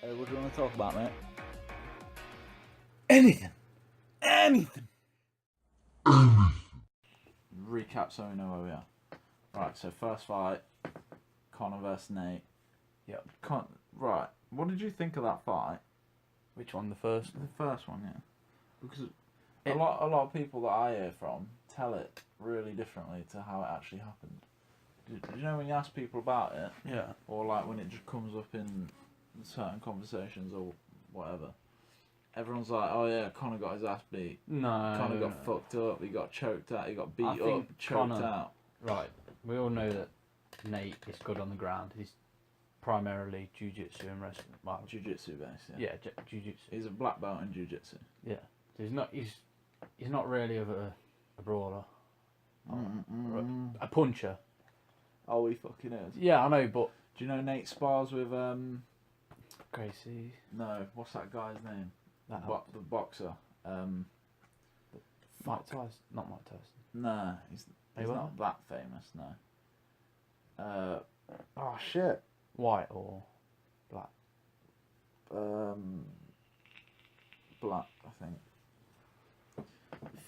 What do you want to talk about, mate? Anything. Anything. Recap so we know where we are. Right, so first fight, Conor versus Nate. Yep. Right, what did you think of that fight? Which one? The first? The first one, yeah. Because a lot of people that I hear from tell it really differently to how it actually happened. Do you know when you ask people about it? Yeah. Or like when it just comes up in certain conversations or whatever. Everyone's like, oh yeah, Conor got his ass beat. No. Conor got fucked up, he got choked out, he got beat I think up, choked Conor- out. Right. We all know that Nate is good on the ground. He's primarily jiu-jitsu and wrestling. Well, Jiu-jitsu based, yeah. yeah, jiu-jitsu. He's a black belt in jiu-jitsu. Yeah. So he's not really of a brawler. A puncher. Oh, he fucking is. Yeah, I know, but Do you know Nate spars with, Gracie. no, what's that guy's name? That The boxer. Mike Tyson. Not Mike Tyson. Nah, he's Mayweather? not that famous, no. Oh shit. White or black? Black, I think.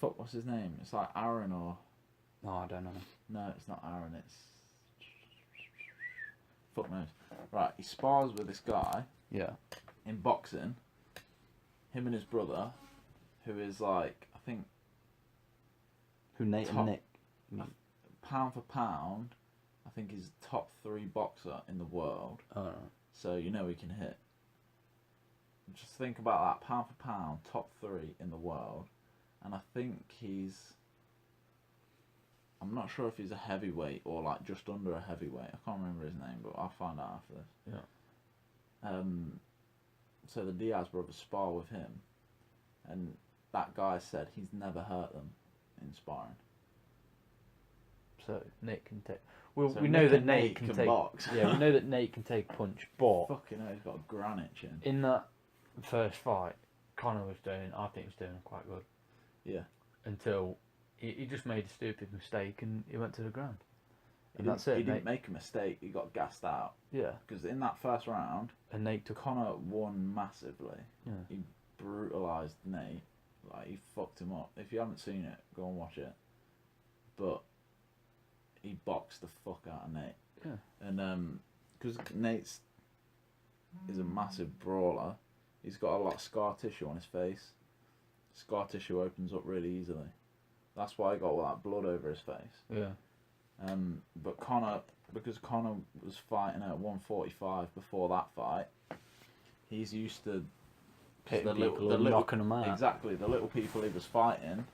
Fuck, what's his name? It's like Aaron or... No, I don't know. No, it's not Aaron, it's... Fuck knows. Right, he spars with this guy Yeah. in boxing. Him and his brother, who is like, I think, Who Nate Top- and Nick? pound for pound, I think he's top 3 boxer in the world. Oh, no. So you know he can hit. Just think about that, pound for pound, top 3 in the world. And I think I'm not sure if he's a heavyweight or like just under a heavyweight. I can't remember his name, but I'll find out after this. Yeah. So the Diaz brothers spar with him, and that guy said he's never hurt them in sparring. So Nate can take. Well, So we know Nick that and Nate can take. box. Yeah, we know that Nate can take a punch, but Fucking hell, he's got a granite chin. in that first fight, Conor was doing. I think he was doing quite good Yeah. until he just made a stupid mistake and he went to the ground. And that's it. He didn't Nate, make a mistake. He got gassed out yeah, because in that first round, and Nate took. Conor won massively. Yeah. He brutalised Nate. Like, he fucked him up. If you haven't seen it, go and watch it. But he boxed the fuck out of Nate. Yeah. And because Nate's is a massive brawler, he's got a lot of scar tissue on his face. Scar tissue opens up really easily. That's why he got all that blood over his face. Yeah. But Conor, because Conor was fighting at 145 before that fight, he's used to Hitting people and knocking them out. Exactly, the little people he was fighting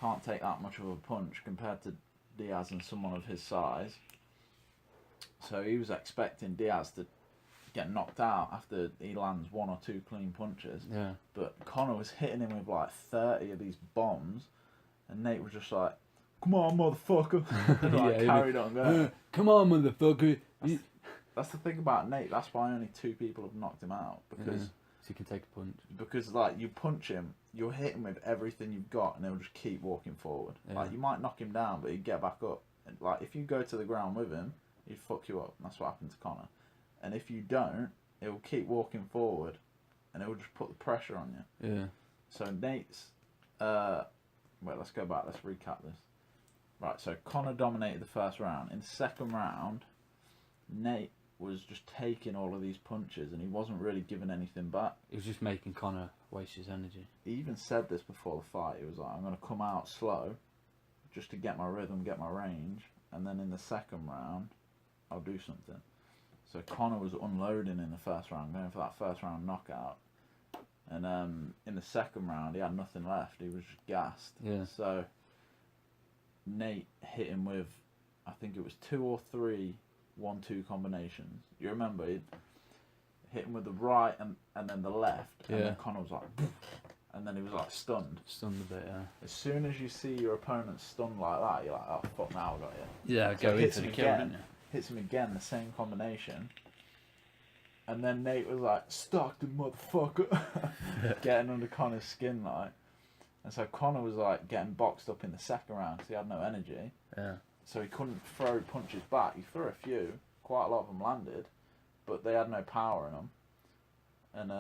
can't take that much of a punch compared to Diaz and someone of his size. So he was expecting Diaz to get knocked out after he lands 1 or 2 clean punches. Yeah. But Conor was hitting him with like 30 of these bombs, and Nate was just like, "Come on, motherfucker!" And like, carried on going. Come on, motherfucker. That's the thing about Nate. That's why only 2 people have knocked him out, because So you can take a punch. like you punch him, you'll hit him with everything you've got, and he'll just keep walking forward. Yeah. Like, you might knock him down, but he'd get back up. And like, if you go to the ground with him, he'd fuck you up. That's what happened to Conor. And if you don't, he'll keep walking forward, and he'll just put the pressure on you. Yeah. So Nate's, wait, let's go back. Let's recap this. Right, so Conor dominated the first round. In the second round, Nate was just taking all of these punches, and he wasn't really giving anything back. He was just making Conor waste his energy. He even said this before the fight. He was like, I'm going to come out slow just to get my rhythm, get my range, and then in the second round, I'll do something. So Conor was unloading in the first round, going for that first round knockout. And in the second round, he had nothing left. He was just gassed. Yeah. So Nate hit him with, I think it was 2 or 3 1-2 combinations. You remember, he'd hit him with the right and then the left, and then Conor was like, "Poof," and then he was like stunned. Stunned a bit, yeah. As soon as you see your opponent stunned like that, you're like, oh fuck, now I got you. Yeah, So go hits into the him kill, again. didn't you? Hits him again, the same combination. And then Nate was like, Stockton, motherfucker. Getting under Conor's skin, like. And so Conor was like getting boxed up in the second round because he had no energy. Yeah. So he couldn't throw punches back. He threw a few, quite a lot of them landed, but they had no power in them. And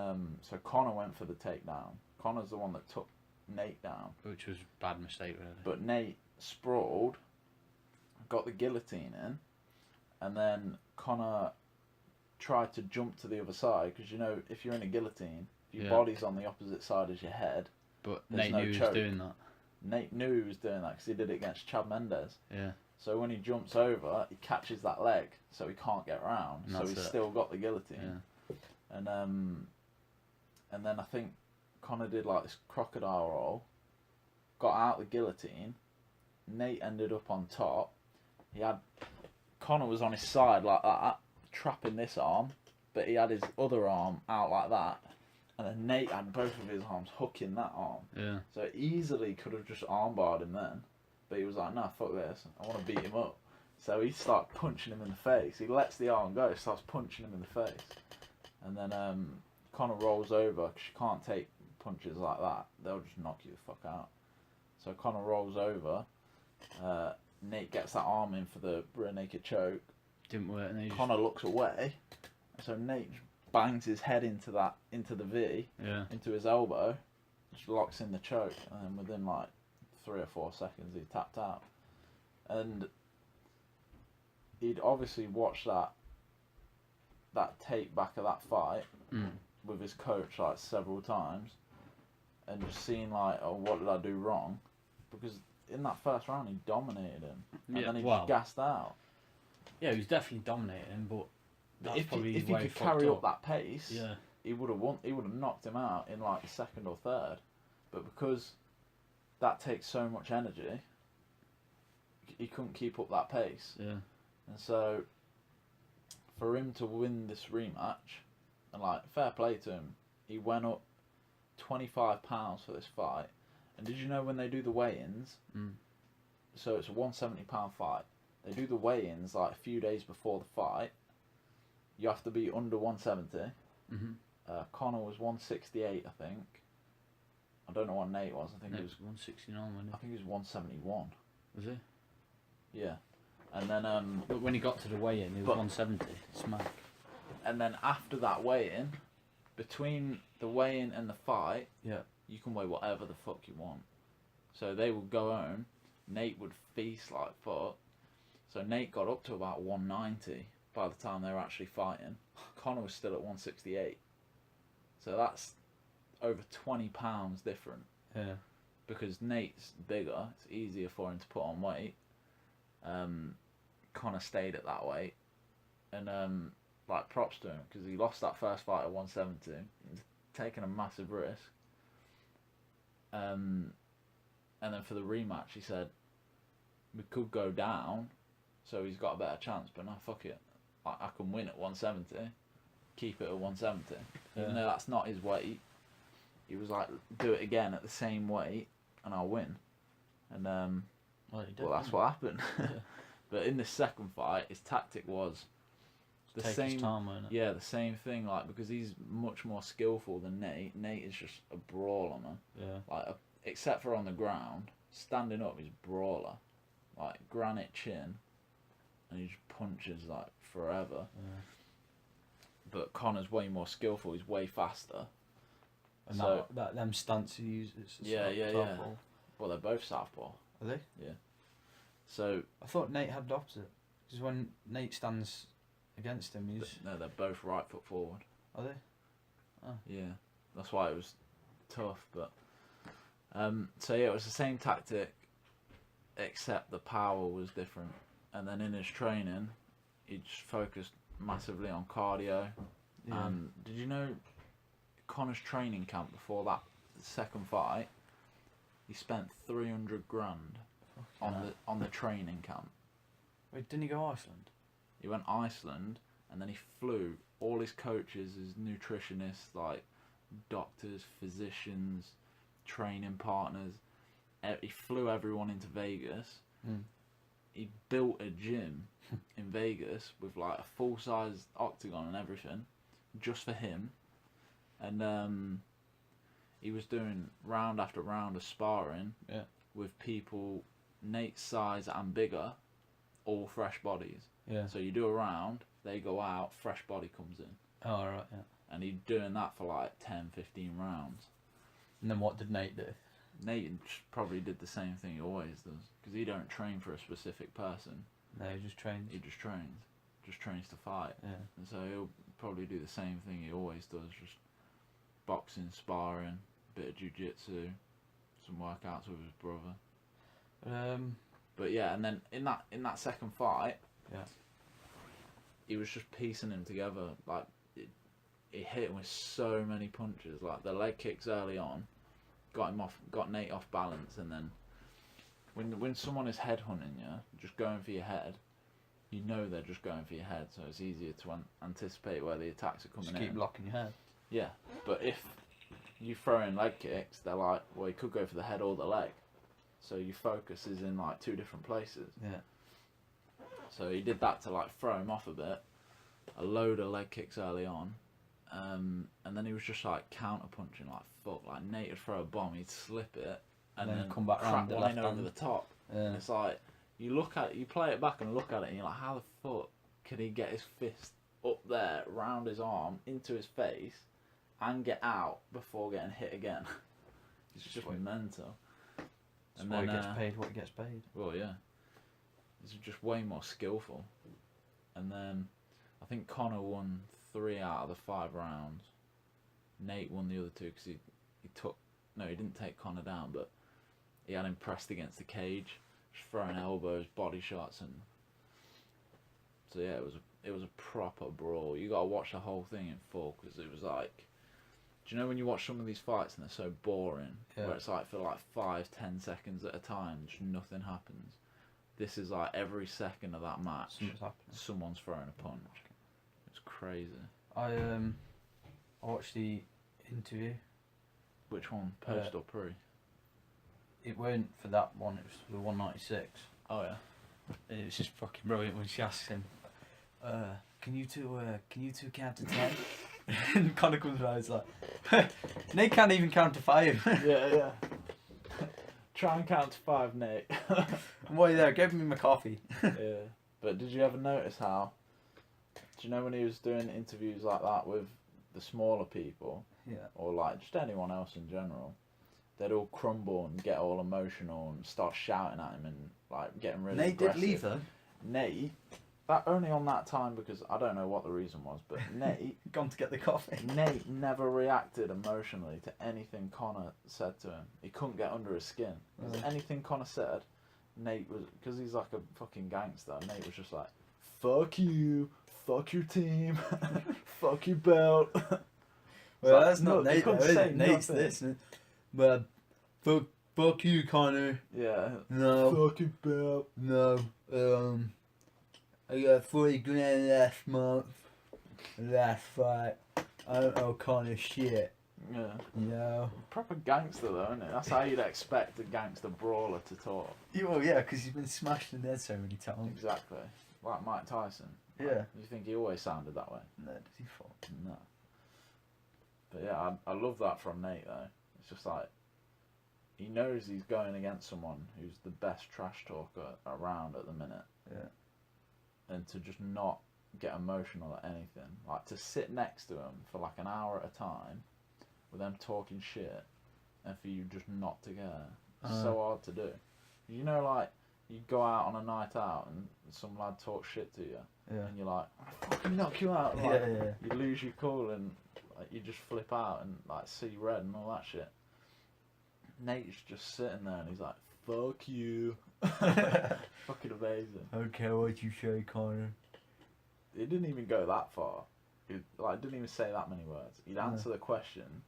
so Conor went for the takedown. Conor's the one that took Nate down. Which was a bad mistake, really. But Nate sprawled, got the guillotine in, and then Conor tried to jump to the other side, because, you know, if you're in a guillotine, if your body's on the opposite side as your head, but there's Nate no knew he choke. was doing that. Nate knew he was doing that because he did it against Chad Mendes. Yeah. So when he jumps over, he catches that leg, so he can't get round. And So he's still got the guillotine. Yeah. And then I think Conor did like this crocodile roll, got out the guillotine. Nate ended up on top. Conor was on his side like that, trapping this arm, but he had his other arm out like that. And then Nate had both of his arms hooking that arm. Yeah. So easily could have just armbarred him then. But he was like, nah, fuck this. I want to beat him up. So he started punching him in the face. He lets the arm go, starts punching him in the face. And then Conor rolls over, because you can't take punches like that. They'll just knock you the fuck out. So Conor rolls over. Nate gets that arm in for the rear naked choke. Didn't work. And Conor looks away. So Nate bangs his head into the V, into his elbow, just locks in the choke, and then within like 3 or 4 seconds he tapped out. And he'd obviously watched that tape back of that fight with his coach like several times, and just seen like, oh, what did I do wrong? Because in that first round he dominated him, and then he just gassed out. Yeah, he was definitely dominating him, but if he could carry up that pace, he would have won. He would have knocked him out in like the second or third. But because that takes so much energy, he couldn't keep up that pace. Yeah. And so, for him to win this rematch, and like fair play to him, he went up 25 pounds for this fight. And did you know when they do the weigh-ins? So it's a 170 pound fight. They do the weigh-ins like a few days before the fight. You have to be under 170. Conor was 168, I think. I don't know what Nate was. I think it was 169. Wasn't I think it was 171. Was he? Yeah, and then But when he got to the weigh-in, he was 170. Smack. And then after that weigh-in, between the weigh-in and the fight, you can weigh whatever the fuck you want. So they would go home. Nate would feast like fuck. So Nate got up to about 190 by the time they were actually fighting. Conor was still at 168. So that's over 20 pounds different. Yeah. Because Nate's bigger, it's easier for him to put on weight. Conor stayed at that weight. And like props to him, because he lost that first fight at 170. He's taking a massive risk. And then for the rematch, he said, we could go down, so he's got a better chance, but no, fuck it. I can win at 170, keep it at 170. Even though that's not his weight, he was like, do it again at the same weight, and I'll win. And well, that's what happened. But in the second fight, his tactic was the same. His time, wasn't it? Yeah, the same thing. Like, because he's much more skillful than Nate. Nate is just a brawler, man. Yeah. Like, except for on the ground, standing up, he's a brawler. Like granite chin, and he just punches like forever. Yeah. But Conor's way more skillful. He's way faster. And so them stunts he uses. Yeah. Well, they're both southpaw. Are they? Yeah. So I thought Nate had the opposite. Because when Nate stands against him, he's... No, they're both right foot forward. Are they? Oh. Yeah. That's why it was tough. But so yeah, it was the same tactic, except the power was different. And then in his training, he just focused massively on cardio. Yeah. And did you know Conor's training camp before that second fight, he spent 300 grand on the training camp. Wait, didn't he go Iceland? He went Iceland, and then he flew all his coaches, his nutritionists, like doctors, physicians, training partners. He flew everyone into Vegas. He built a gym in Vegas with like a full-size octagon and everything, just for him. And he was doing round after round of sparring with people Nate's size and bigger, all fresh bodies. Yeah. So you do a round, they go out, fresh body comes in. Oh, right, yeah. And he'd doing that for like 10, 15 rounds. And then what did Nate do? Nate probably did the same thing he always does, because he don't train for a specific person. No, he just trains. He just trains to fight. Yeah. And so he'll probably do the same thing he always does, just boxing, sparring, bit of jiu-jitsu, some workouts with his brother. But yeah, and then in that second fight, yeah, he was just piecing him together. Like he hit him with so many punches. Like the leg kicks early on, got Nate off balance, and then when someone is headhunting you, just going for your head, you know they're just going for your head, so it's easier to anticipate where the attacks are coming in. Just keep locking your head. Yeah, but if you throw in leg kicks, they're like, well, he could go for the head or the leg. So your focus is in like two different places. Yeah. So he did that to like throw him off a bit. A load of leg kicks early on. And then he was just like counter punching like fuck. Like Nate would throw a bomb, he'd slip it, and then come back crack round one in over the top. Yeah. It's like you play it back and look at it, and you're like, how the fuck could he get his fist up there, round his arm, into his face, and get out before getting hit again? It's just mental. And then he gets paid what he gets paid. Well, yeah. He's just way more skillful. And then I think Conor won 3 out of the 5 rounds. Nate won the other 2 because he didn't take Conor down, but he had him pressed against the cage, just throwing elbows, body shots, and so yeah, it was a proper brawl. You got to watch the whole thing in full, because it was like, do you know when you watch some of these fights and they're so boring, where it's like for like 5-10 seconds at a time, just nothing happens? This is like every second of that match, someone's throwing a punch. It's crazy. I watched the interview. Which one, post or pre? It weren't for that one. It was for the 196. Oh yeah. It was just fucking brilliant when she asks him, "Can you two count to 10?" And Conor comes around, he's like, "Nate can't even count to 5." Yeah. Try and count to 5, Nate. Why there? Give me my coffee. Yeah. But did you ever notice how? Do you know when he was doing interviews like that with the smaller people? Yeah. Or like just anyone else in general, they'd all crumble and get all emotional and start shouting at him and like getting really aggressive. Nate did leave though. Nate, that only on that time, because I don't know what the reason was, but Nate gone to get the coffee. Nate never reacted emotionally to anything Conor said to him. He couldn't get under his skin. Anything Conor said, Nate was, because he's like a fucking gangster. Nate was just like, "Fuck you, fuck your team, fuck your belt." Well, that's not Nate though, is it? Nate's this. But fuck you, Conor. Yeah. No. Fuck your belt. No. I got 40 grand last month. Last fight. I don't know Conor shit. Yeah. No. Proper gangster though, isn't it? That's how you'd expect a gangster brawler to talk. Well, yeah, because he's been smashed in the head so many times. Exactly. Like Mike Tyson. Yeah. You think he always sounded that way? No, does he fall? No. But yeah, I love that from Nate though. It's just like, he knows he's going against someone who's the best trash talker around at the minute. Yeah. And to just not get emotional at anything. Like to sit next to him for like an hour at a time with them talking shit, and for you just not to care. It's so hard to do. You know, like, you go out on a night out and some lad talks shit to you, and you're like, "I'll fucking knock you out." Like, you lose your cool and like, you just flip out and like see red and all that shit. Nate's just sitting there and he's like, "Fuck you." Fucking amazing. I don't care what you say, Conor. He didn't even go that far. He like didn't even say that many words. He'd answer the question,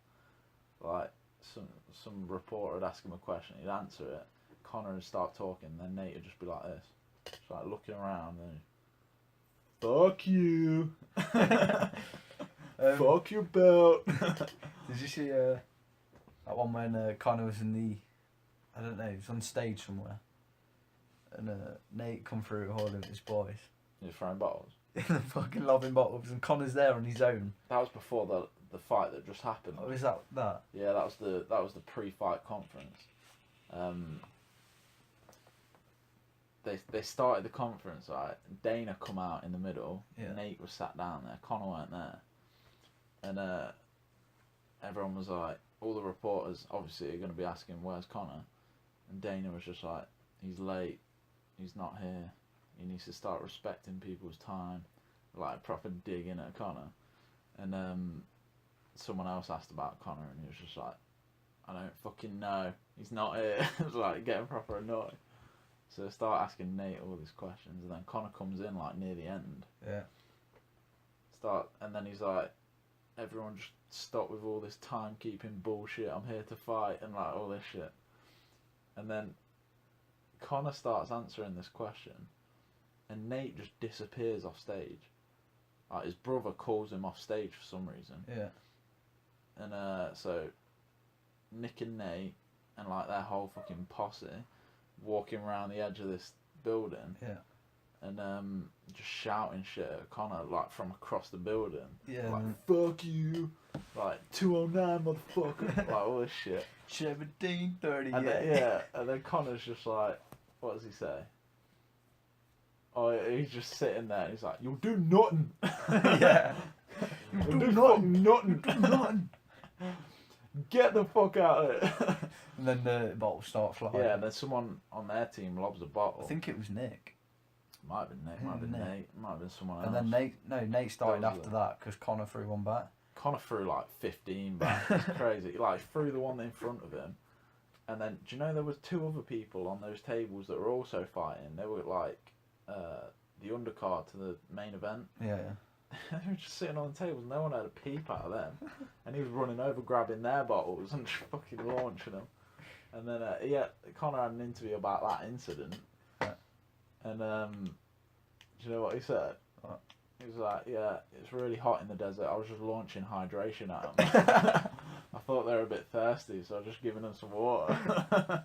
like some reporter would ask him a question, he'd answer it, Conor would start talking, then Nate would just be like this. Just like looking around and "Fuck you." "Fuck your belt." Did you see that one when Conor was in the, I don't know, he was on stage somewhere, and Nate come through holding his boys. You're throwing bottles? Fucking lobbing bottles, and Conor's there on his own. That was before the fight that just happened. Oh, is that? Yeah, that was the pre-fight conference. They started the conference, right? Dana come out in the middle. Yeah. Nate was sat down there. Conor weren't there. And everyone was like, all the reporters obviously are going to be asking, where's Conor? And Dana was just like, he's late, he's not here, he needs to start respecting people's time, like proper digging at Conor. And someone else asked about Conor, and he was just like, I don't fucking know, he's not here. It was like getting proper annoyed. So they start asking Nate all these questions, and then Conor comes in like near the end. Yeah. And then he's like, everyone just stop with all this timekeeping bullshit, I'm here to fight, and like all this shit. And then Conor starts answering this question, and Nate just disappears off stage. Like his brother calls him off stage for some reason. Yeah. And so Nick and Nate and like their whole fucking posse walking around the edge of this building. Yeah. And just shouting shit at Conor like from across the building. Yeah. Like, fuck you, like 209 motherfucker, like all this shit. 17:30. And then, and then Conor's just like, what does he say? Oh, he's just sitting there and he's like, you'll do nothing. Yeah. You'll do fucking nothing. Nothing. Get the fuck out of it. And then the bottle starts flying. Yeah, and then someone on their team lobs a bottle. I think it was Nick. Might have been Nick, might have been Nate, might have been someone else. And then Nate started That was after that because Conor threw one back. Conor threw like 15 back. It's crazy. Like threw the one in front of him, and then do you know there was 2 other people on those tables that were also fighting? They were like the undercard to the main event. Yeah. They were just sitting on the tables. No one had a peep out of them, and he was running over, grabbing their bottles and just fucking launching them. And then Conor had an interview about that incident, and do you know what he said? What? He was like, yeah, it's really hot in the desert. I was just launching hydration at them. I thought they were a bit thirsty, so I was just giving them some water.